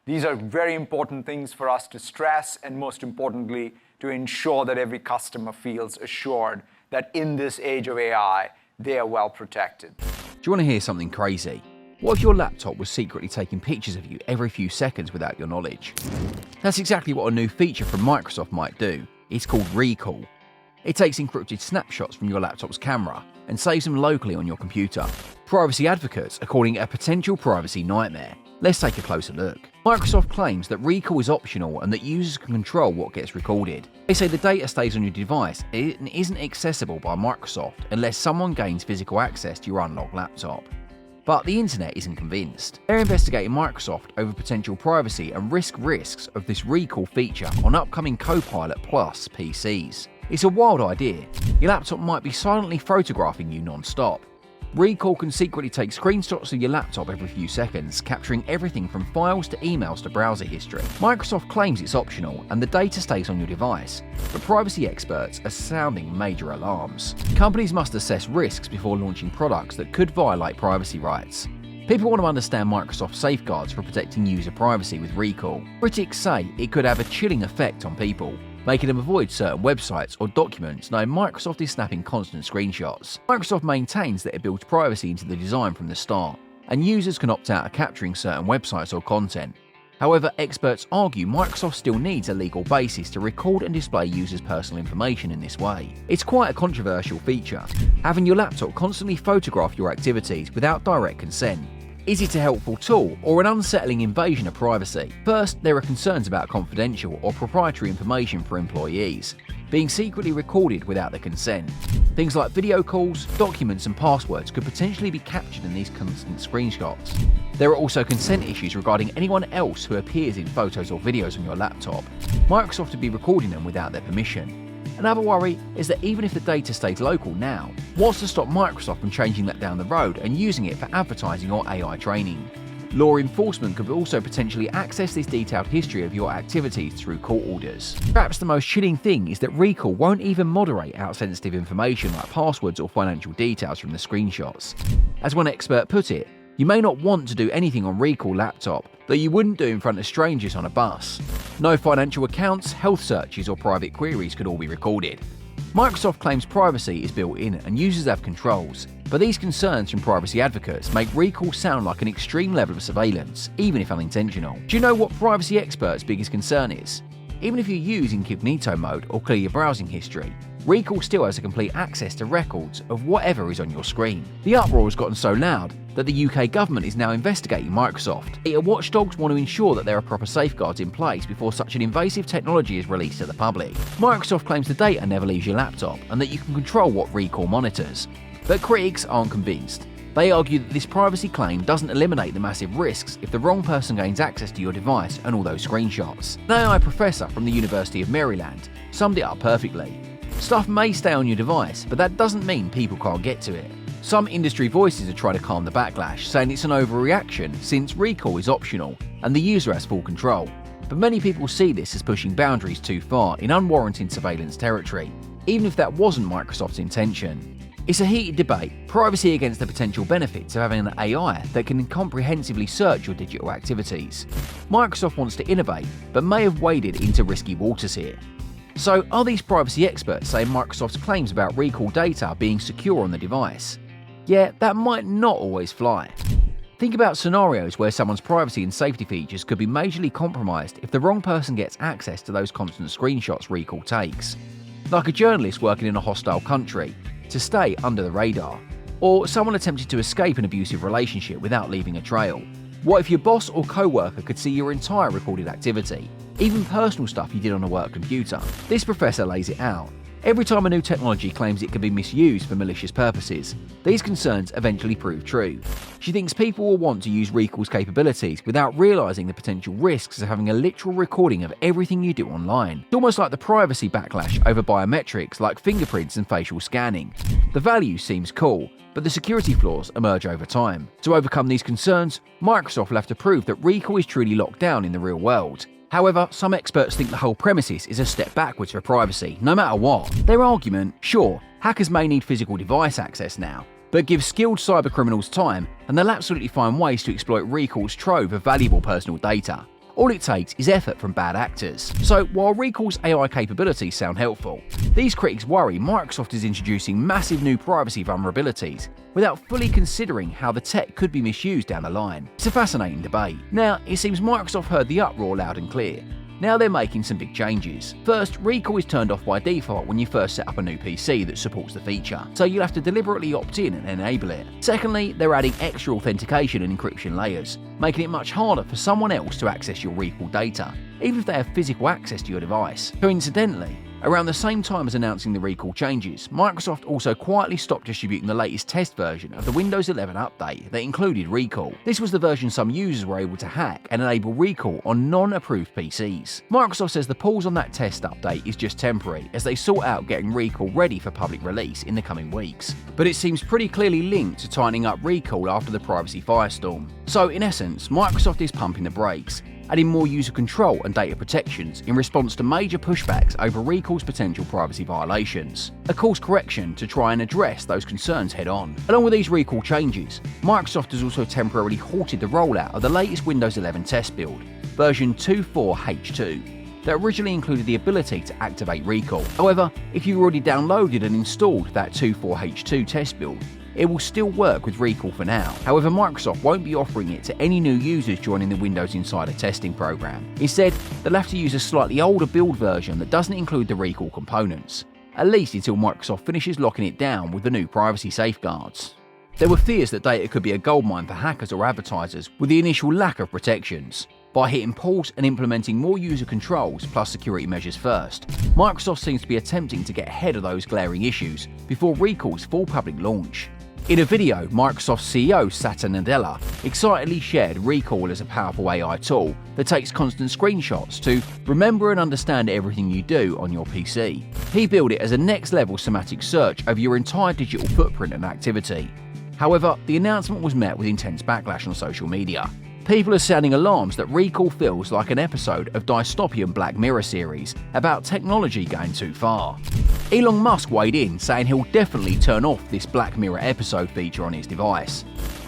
These are very important things for us to stress, and most importantly, to ensure that every customer feels assured that in this age of AI, they are well protected. Do you want to hear something crazy? What if your laptop was secretly taking pictures of you every few seconds without your knowledge? That's exactly what a new feature from Microsoft might do. It's called Recall. It takes encrypted snapshots from your laptop's camera and saves them locally on your computer. Privacy advocates are calling it a potential privacy nightmare. Let's take a closer look. Microsoft claims that Recall is optional and that users can control what gets recorded. They say the data stays on your device and isn't accessible by Microsoft unless someone gains physical access to your unlocked laptop. But the internet isn't convinced. They're investigating Microsoft over potential privacy and risks of this Recall feature on upcoming Copilot Plus PCs. It's a wild idea. Your laptop might be silently photographing you non-stop. Recall can secretly take screenshots of your laptop every few seconds, capturing everything from files to emails to browser history. Microsoft claims it's optional and the data stays on your device, but privacy experts are sounding major alarms. Companies must assess risks before launching products that could violate privacy rights. People want to understand Microsoft's safeguards for protecting user privacy with Recall. Critics say it could have a chilling effect on people, making them avoid certain websites or documents knowing Microsoft is snapping constant screenshots. Microsoft maintains that it builds privacy into the design from the start, and users can opt out of capturing certain websites or content. However, experts argue Microsoft still needs a legal basis to record and display users' personal information in this way. It's quite a controversial feature, having your laptop constantly photograph your activities without direct consent. Is it a helpful tool or an unsettling invasion of privacy? First, there are concerns about confidential or proprietary information for employees being secretly recorded without their consent. Things like video calls, documents and passwords could potentially be captured in these constant screenshots. There are also consent issues regarding anyone else who appears in photos or videos on your laptop. Microsoft would be recording them without their permission. Another worry is that even if the data stays local now, what's to stop Microsoft from changing that down the road and using it for advertising or AI training? Law enforcement could also potentially access this detailed history of your activities through court orders. Perhaps the most chilling thing is that Recall won't even moderate out sensitive information like passwords or financial details from the screenshots. As one expert put it, you may not want to do anything on Recall laptop that you wouldn't do in front of strangers on a bus. No financial accounts, health searches or private queries could all be recorded. Microsoft claims privacy is built in and users have controls, but these concerns from privacy advocates make Recall sound like an extreme level of surveillance, even if unintentional. Do you know what privacy experts' biggest concern is? Even if you use incognito mode or clear your browsing history, Recall still has a complete access to records of whatever is on your screen. The uproar has gotten so loud that the UK government is now investigating Microsoft. Data watchdogs want to ensure that there are proper safeguards in place before such an invasive technology is released to the public. Microsoft claims the data never leaves your laptop and that you can control what Recall monitors. But critics aren't convinced. They argue that this privacy claim doesn't eliminate the massive risks if the wrong person gains access to your device and all those screenshots. An AI professor from the University of Maryland summed it up perfectly. Stuff may stay on your device, but that doesn't mean people can't get to it. Some industry voices are trying to calm the backlash, saying it's an overreaction since Recall is optional and the user has full control. But many people see this as pushing boundaries too far in unwarranted surveillance territory, even if that wasn't Microsoft's intention. It's a heated debate, privacy against the potential benefits of having an AI that can comprehensively search your digital activities. Microsoft wants to innovate, but may have waded into risky waters here. So are these privacy experts saying Microsoft's claims about Recall data being secure on the device? Yeah, that might not always fly. Think about scenarios where someone's privacy and safety features could be majorly compromised if the wrong person gets access to those constant screenshots Recall takes. Like a journalist working in a hostile country to stay under the radar, or someone attempting to escape an abusive relationship without leaving a trail. What if your boss or co-worker could see your entire recorded activity, even personal stuff you did on a work computer? This professor lays it out. Every time a new technology claims it can be misused for malicious purposes, these concerns eventually prove true. She thinks people will want to use Recall's capabilities without realising the potential risks of having a literal recording of everything you do online. It's almost like the privacy backlash over biometrics like fingerprints and facial scanning. The value seems cool, but the security flaws emerge over time. To overcome these concerns, Microsoft will have to prove that Recall is truly locked down in the real world. However, some experts think the whole premises is a step backwards for privacy, no matter what. Their argument, sure, hackers may need physical device access now, but give skilled cybercriminals time and they'll absolutely find ways to exploit Recall's trove of valuable personal data. All it takes is effort from bad actors. So while Recall's AI capabilities sound helpful, these critics worry Microsoft is introducing massive new privacy vulnerabilities without fully considering how the tech could be misused down the line. It's a fascinating debate. Now, it seems Microsoft heard the uproar loud and clear. Now they're making some big changes. First, Recall is turned off by default when you first set up a new PC that supports the feature, so you'll have to deliberately opt in and enable it. Secondly, they're adding extra authentication and encryption layers, making it much harder for someone else to access your Recall data, even if they have physical access to your device. Coincidentally, around the same time as announcing the Recall changes, Microsoft also quietly stopped distributing the latest test version of the Windows 11 update that included Recall. This was the version some users were able to hack and enable Recall on non-approved PCs. Microsoft says the pause on that test update is just temporary as they sort out getting Recall ready for public release in the coming weeks. But it seems pretty clearly linked to tightening up Recall after the privacy firestorm. So in essence, Microsoft is pumping the brakes, adding more user control and data protections in response to major pushbacks over Recall's potential privacy violations. A course correction to try and address those concerns head on. Along with these Recall changes, Microsoft has also temporarily halted the rollout of the latest Windows 11 test build, version 2.4H2. That originally included the ability to activate Recall. However, if you've already downloaded and installed that 2.4H2 test build, it will still work with Recall for now. However, Microsoft won't be offering it to any new users joining the Windows Insider testing program. Instead, they'll have to use a slightly older build version that doesn't include the Recall components, at least until Microsoft finishes locking it down with the new privacy safeguards. There were fears that data could be a goldmine for hackers or advertisers with the initial lack of protections. By hitting pause and implementing more user controls plus security measures first, Microsoft seems to be attempting to get ahead of those glaring issues before Recall's full public launch. In a video, Microsoft CEO Satya Nadella excitedly shared Recall as a powerful AI tool that takes constant screenshots to remember and understand everything you do on your PC. He billed it as a next-level semantic search over your entire digital footprint and activity. However, the announcement was met with intense backlash on social media. People are sounding alarms that Recall feels like an episode of dystopian Black Mirror series about technology going too far. Elon Musk weighed in, saying he'll definitely turn off this Black Mirror episode feature on his device.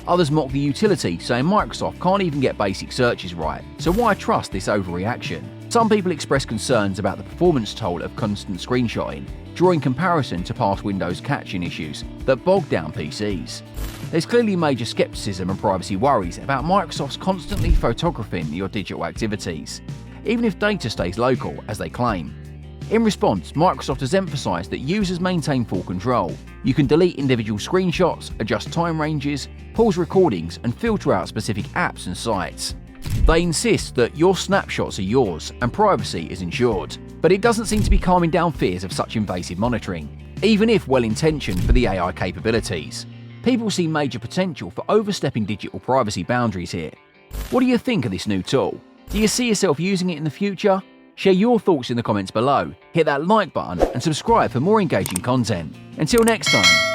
Others mock the utility, saying Microsoft can't even get basic searches right, so why trust this overreaction? Some people express concerns about the performance toll of constant screenshotting, drawing comparison to past Windows caching issues that bog down PCs. There's clearly major skepticism and privacy worries about Microsoft's constantly photographing your digital activities, even if data stays local, as they claim. In response, Microsoft has emphasised that users maintain full control. You can delete individual screenshots, adjust time ranges, pause recordings, and filter out specific apps and sites. They insist that your snapshots are yours and privacy is ensured. But it doesn't seem to be calming down fears of such invasive monitoring, even if well-intentioned for the AI capabilities. People see major potential for overstepping digital privacy boundaries here. What do you think of this new tool? Do you see yourself using it in the future? Share your thoughts in the comments below, hit that like button and subscribe for more engaging content. Until next time.